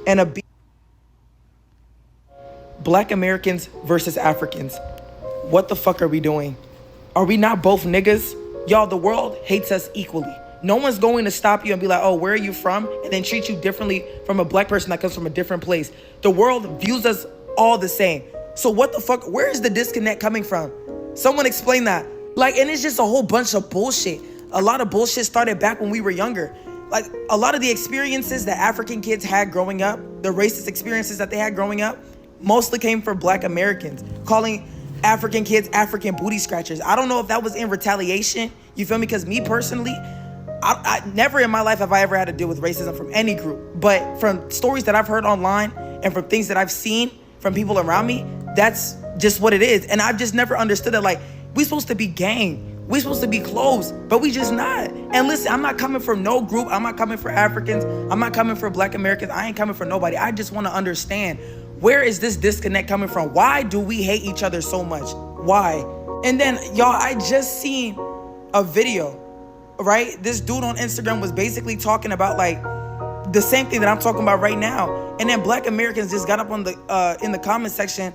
and a Black Americans versus Africans. What the fuck are we doing? Are we not both niggas? Y'all, the world hates us equally. No one's going to stop you and be like, oh, where are you from? And then treat you differently from a black person that comes from a different place. The world views us all the same. So what the fuck? Where is the disconnect coming from? Someone explain that. Like, and it's just a whole bunch of bullshit. A lot of bullshit started back when we were younger. Like, a lot of the experiences that African kids had growing up, the racist experiences that they had growing up, mostly came from Black Americans, calling African kids African booty scratchers. I don't know if that was in retaliation, you feel me? Because me personally, I never in my life have I ever had to deal with racism from any group. But from stories that I've heard online and from things that I've seen from people around me, that's just what it is. And I've just never understood that, like, we supposed to be gang. We supposed to be close, but we just not. And listen, I'm not coming for no group. I'm not coming for Africans. I'm not coming for Black Americans. I ain't coming for nobody. I just want to understand, where is this disconnect coming from? Why do we hate each other so much? Why? And then, y'all, I just seen a video, right? This dude on Instagram was basically talking about, like, the same thing that I'm talking about right now. And then Black Americans just got up on the in the comment section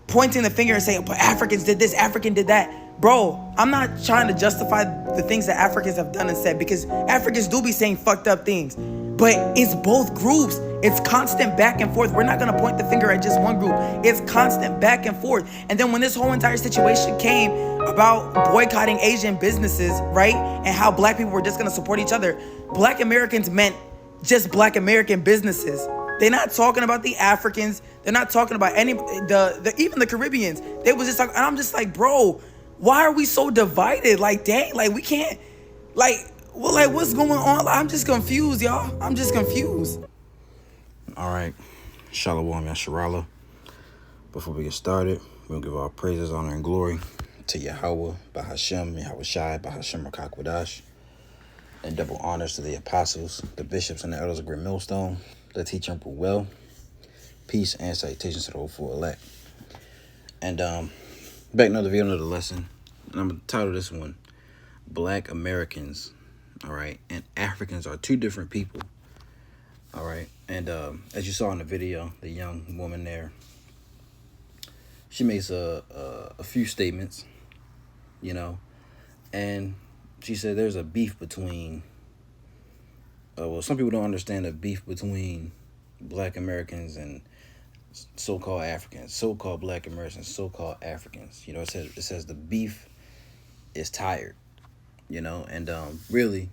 pointing the finger and saying, but Africans did this, African did that. Bro, I'm not trying to justify the things that Africans have done and said, because Africans do be saying fucked up things. But it's both groups. It's constant back and forth. We're not gonna point the finger at just one group. It's constant back and forth. And then when this whole entire situation came about boycotting Asian businesses, right? And how Black people were just gonna support each other, Black Americans meant just Black American businesses. They're not talking about the Africans. They're not talking about any even the Caribbeans. They was just talking, and I'm just like, bro, why are we so divided? Like, dang, like we can't, like, well, like what's going on? Like, I'm just confused, y'all. I'm just confused. All right, Shalom Yasharala. Before we get started, we'll give our praises, honor, and glory to Yahweh, Bahashem, Yahweh Shai, Bahashem Rakakwadash, and double honors to the apostles, the bishops, and the elders of Great Millstone, the teacher and well. Peace and salutations to the hopeful elect. And back another video, another lesson. And I'm gonna title this one, Black Americans, all right, and Africans are two different people, all right. And as you saw in the video, the young woman there, she makes a few statements, you know, and she said there's a beef between, well, some people don't understand the beef between Black Americans and so-called Africans, so-called Black Americans, so-called Africans. You know, it says the beef is tired, you know, and really,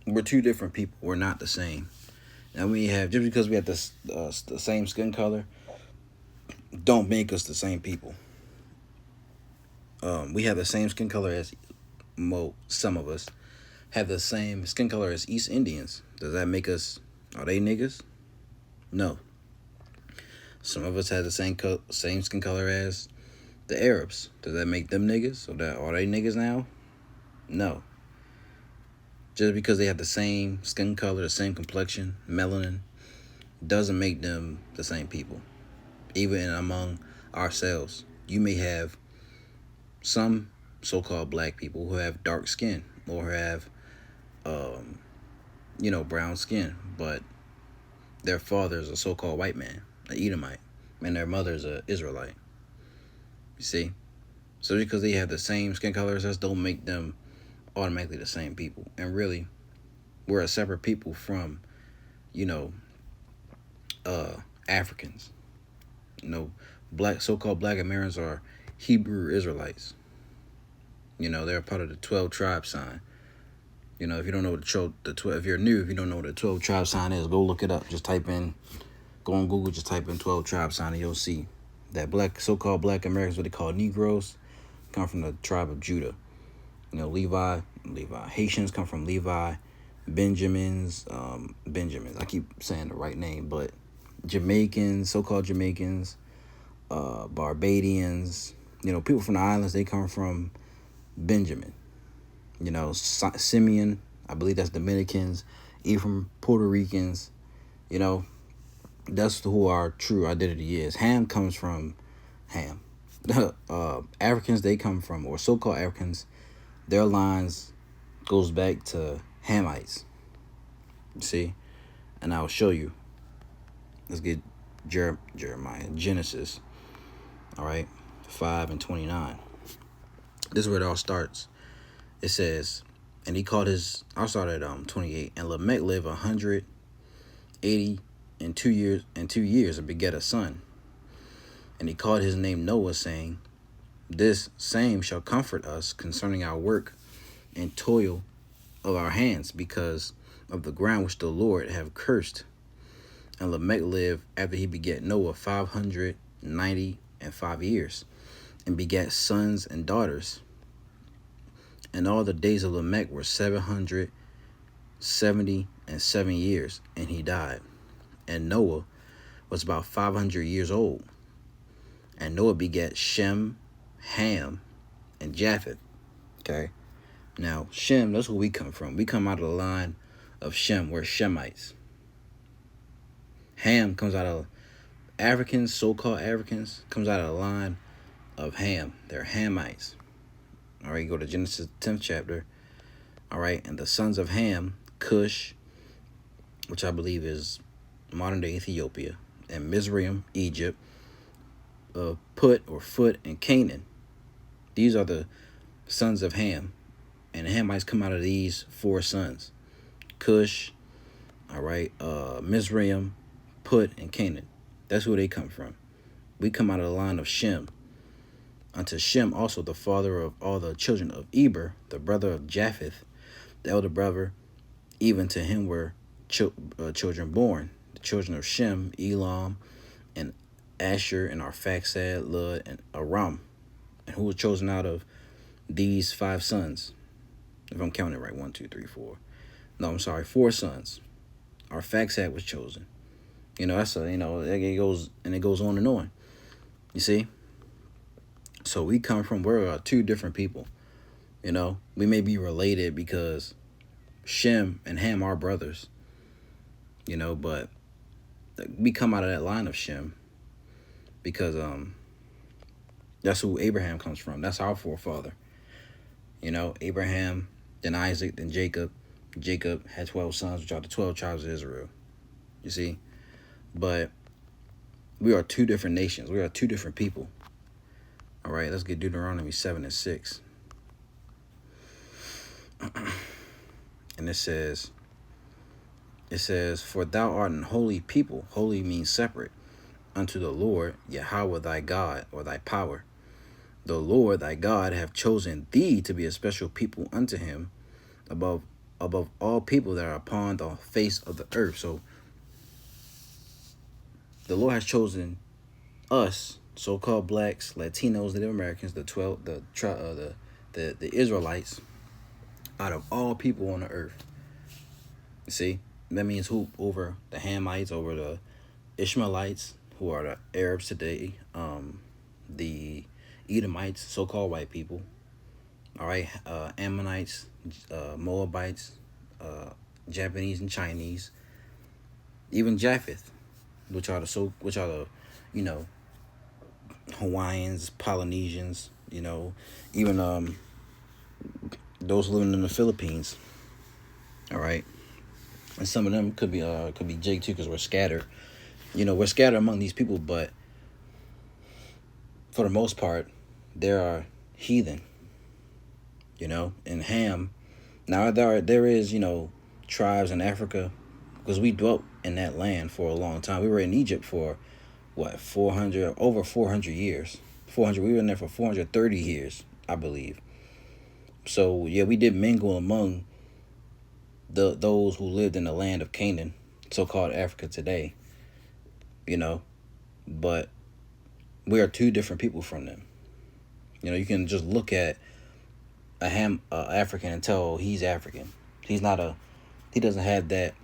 we're two different people. We're not the same. And we have, just because we have this the same skin color, don't make us the same people. We have the same skin color as some of us have the same skin color as East Indians. Does that make us, are they niggas? No. Some of us have the same skin color as the Arabs. Does that make them niggas? So that, are they niggas now? No. Just because they have the same skin color, the same complexion, melanin, doesn't make them the same people. Even among ourselves, you may have some so-called black people who have dark skin or have, brown skin, but their father is a so-called white man, an Edomite, and their mother is an Israelite. You see? So because they have the same skin color as us, don't make them automatically the same people. And really, we're a separate people from, Africans. So-called black Americans are Hebrew Israelites. They're a part of the 12 tribe sign. If you don't know what if you're new, if you don't know what the 12 tribe sign is, go look it up. Go on Google, just type in 12 tribe sign, and you'll see that so-called black Americans, what they call Negroes, come from the tribe of Judah. Levi, Haitians come from Levi, Benjamins, I keep saying the right name, but Jamaicans, so-called Jamaicans, Barbadians, people from the islands, they come from Benjamin. Simeon, I believe that's Dominicans, even Puerto Ricans, that's who our true identity is. Ham comes from Ham. Africans, they come from, or so-called Africans, their lines goes back to Hamites. You see? And I'll show you Let's get Jeremiah, Genesis, all right, 5:29. This is where it all starts. It says, and he called his, I'll start at 28. And Lamech lived 182 years and begat a son. And he called his name Noah, saying, this same shall comfort us concerning our work and toil of our hands, because of the ground which the Lord have cursed. And Lamech lived after he begat Noah 595 years, and begat sons and daughters. And all the days of Lamech were 777 years, and he died. And Noah was about 500 years old. And Noah begat Shem, Ham, and Japheth. Okay. Now, Shem, that's where we come from. We come out of the line of Shem. We're Shemites. Ham comes out of Africans, so-called Africans, comes out of the line of Ham. They're Hamites. All right, go to Genesis 10th chapter. All right, and the sons of Ham, Cush, which I believe is modern-day Ethiopia, and Mizraim, Egypt, Put or Foot, and Canaan. These are the sons of Ham. And the Hamites come out of these four sons. Cush, all right, Mizraim, Put, and Canaan. That's where they come from. We come out of the line of Shem. Unto Shem also the father of all the children of Eber, the brother of Japheth, the elder brother, even to him were children born. The children of Shem, Elam, and Asher, and Arphaxad, Lud, and Aram. And who was chosen out of these five sons? If I'm counting right, 1, 2, 3, 4. No, I'm sorry, 4 sons. Arphaxad was chosen. That's it goes on and on. You see? So we're 2 different people. We may be related because Shem and Ham are brothers. But we come out of that line of Shem because that's who Abraham comes from. That's our forefather. Abraham, then Isaac, then Jacob. Jacob had 12 sons, which are the 12 tribes of Israel. You see? But we are 2 different nations. We are 2 different people. All right, let's get Deuteronomy 7 and 6. And it says, for thou art an holy people. Holy means separate. Unto the Lord, Yahweh thy God, or thy power. The Lord thy God hath chosen thee to be a special people unto him above all people that are upon the face of the earth. So the Lord has chosen us, so-called blacks, Latinos, Native Americans, the Israelites, out of all people on the earth. You see, that means who? Over the Hamites, over the Ishmaelites, who are the Arabs today, the Edomites, so-called white people, all right, Ammonites, Moabites, Japanese and Chinese, even Japheth, which are the Hawaiians, Polynesians, even those living in the Philippines. All right, and some of them could be Jake too, because we're scattered. We're scattered among these people, but for the most part, there are heathen. And Ham. Now there is tribes in Africa, because we dwelt in that land for a long time. We were in Egypt for over 400 years. We were in there for 430 years, I believe. So yeah, we did mingle among those who lived in the land of Canaan, so-called Africa today. But we are 2 different people from them. You can just look at a African and tell he's African. He doesn't have that,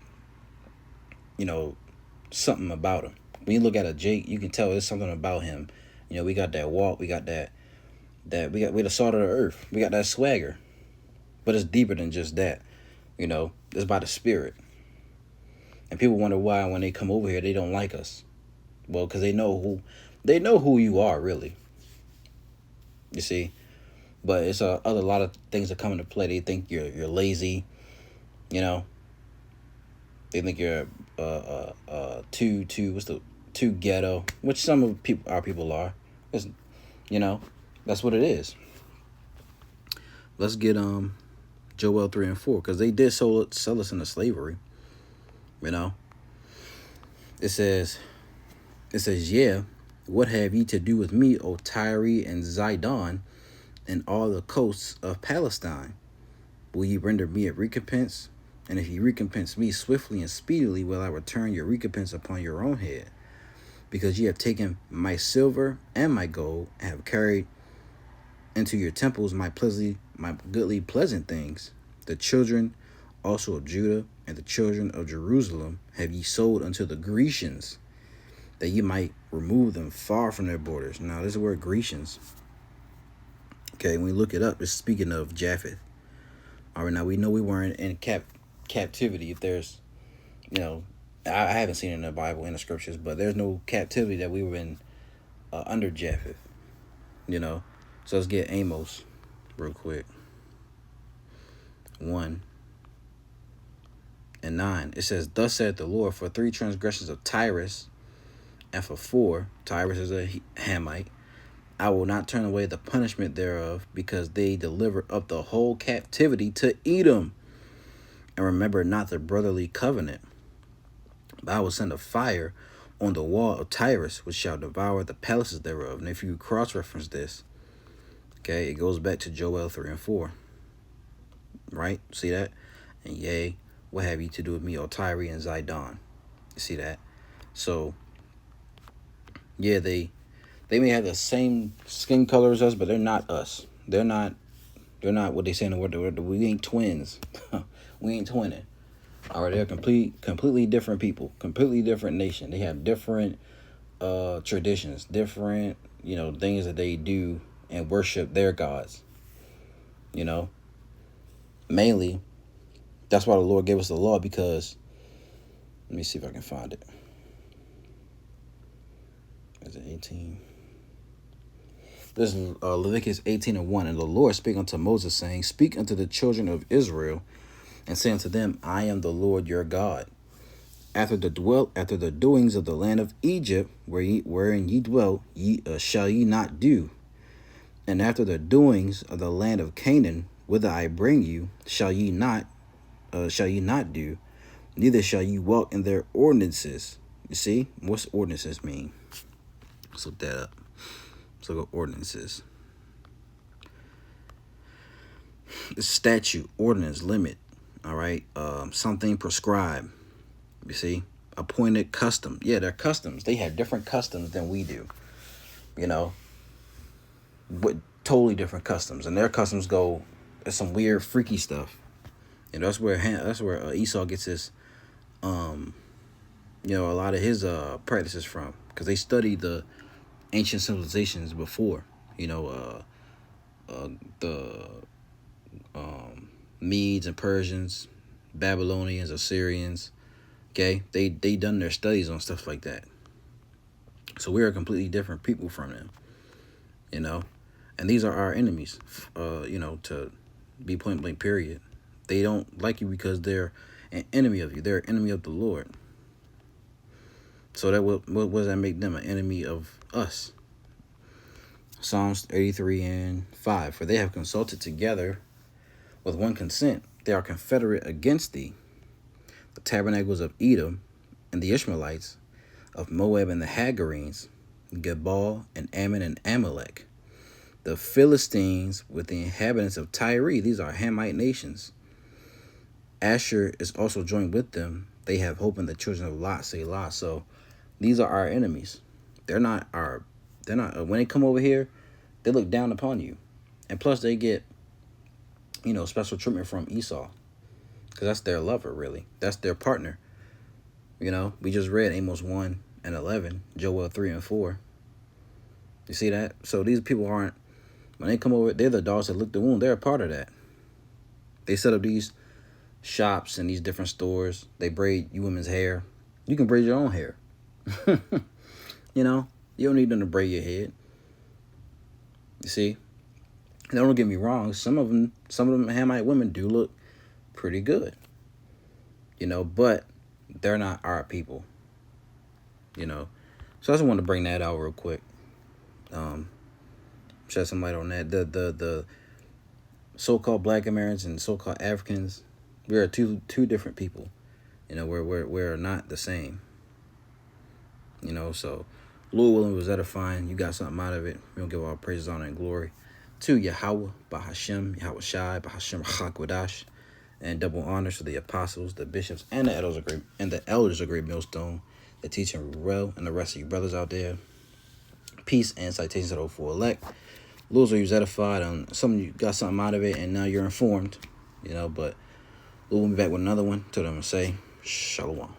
something about him. When you look at a Jake, you can tell there's something about him. We got that walk, we got we're the salt of the earth. We got that swagger. But it's deeper than just that. It's by the spirit. And people wonder why when they come over here they don't like us. Well, because they know who you are, really. You see? But it's a lot of things that come into play. They think you're lazy, They think you're what's the too ghetto, which some of our people are. It's, that's what it is. Let's get Joel 3 and 4, because they did sell us into slavery. It says, yeah, what have ye to do with me, O Tyre and Zidon, and all the coasts of Palestine? Will ye render me a recompense? And if ye recompense me swiftly and speedily, will I return your recompense upon your own head? Because ye have taken my silver and my gold, and have carried into your temples my goodly pleasant things. The children also of Judah and the children of Jerusalem have ye sold unto the Grecians, that ye might remove them far from their borders. Now, this is the word Grecians. Okay, when we look it up, it's speaking of Japheth. All right, now we know we weren't in captivity. If there's, I haven't seen it in the Bible, in the scriptures, but there's no captivity that we were in under Japheth. So let's get Amos real quick. 1 and 9. It says, thus saith the Lord, for 3 transgressions of Tyrus, and for 4, Tyrus is a Hamite, I will not turn away the punishment thereof, because they delivered up the whole captivity to Edom, and remember not the brotherly covenant. But I will send a fire on the wall of Tyrus, which shall devour the palaces thereof. And if you cross-reference this, okay, it goes back to Joel 3 and 4. Right? See that? And yea, what have you to do with me, O Tyre and Zidon? You see that? So, yeah, they may have the same skin color as us, but they're not us. They're not what they say in the word. We ain't twins. We ain't twinning. All right, they're completely different people, completely different nation. They have different traditions, different, things that they do and worship their gods. Mainly, that's why the Lord gave us the law, because, let me see if I can find it. Is it 18? This is Leviticus 18 and 1. And the Lord spake unto Moses, saying, speak unto the children of Israel, and say unto them, I am the Lord your God. After the doings of the land of Egypt, wherein ye dwelt, shall ye not do. And after the doings of the land of Canaan, whither I bring you, shall ye not do, neither shall ye walk in their ordinances. You see, what's ordinances mean? Let's look that up. Let's look at ordinances. The statute, ordinance, limit. All right, something prescribed. You see, appointed custom. Yeah, they're customs. They have different customs than we do. But totally different customs, and their customs go. There's some weird, freaky stuff. And that's where Esau gets his, a lot of his practices from, because they studied the ancient civilizations before. The Medes and Persians, Babylonians, Assyrians. Okay, they done their studies on stuff like that. So we are completely different people from them. And these are our enemies. To be point blank, period. They don't like you because they're an enemy of you. They're an enemy of the Lord. So what does that make them? An enemy of us. Psalms 83 and 5. For they have consulted together with one consent. They are confederate against thee. The tabernacles of Edom and the Ishmaelites, of Moab and the Hagarenes, Gebal and Ammon and Amalek. The Philistines with the inhabitants of Tyre. These are Hamite nations. Asher is also joined with them. They have hope in the children of Lot, Selah. So these are our enemies. They're not when they come over here, they look down upon you. And plus they get, special treatment from Esau, because that's their lover, really. That's their partner. We just read Amos 1 and 11, Joel 3 and 4. You see that? So these people aren't, when they come over, they're the dogs that lick the wound. They're a part of that. They set up these shops and these different stores. They braid you women's hair. You can braid your own hair. You don't need them to braid your head. You see? Now, don't get me wrong. Some of them Hamite women do look pretty good. But they're not our people, you know. So I just want to bring that out real quick. Shed some light on that. The so-called Black Americans and so-called Africans, we are two different people. You know, we're not the same. You know, so Louisville was edifying. You got something out of it. We don't give all praises, honor, and glory to Yahweh, Bahashem, Yahweh Shai, Bahashem Hakwadash, and double honors to the apostles, the bishops, and the elders of Great Millstone, the teaching Ruel, and the rest of you brothers out there. Peace and citations to the 04 elect. Louisville was edified, and some of you got something out of it, and now you're informed. You know, but we'll be back with another one. Till then, I'm gonna say Shalom.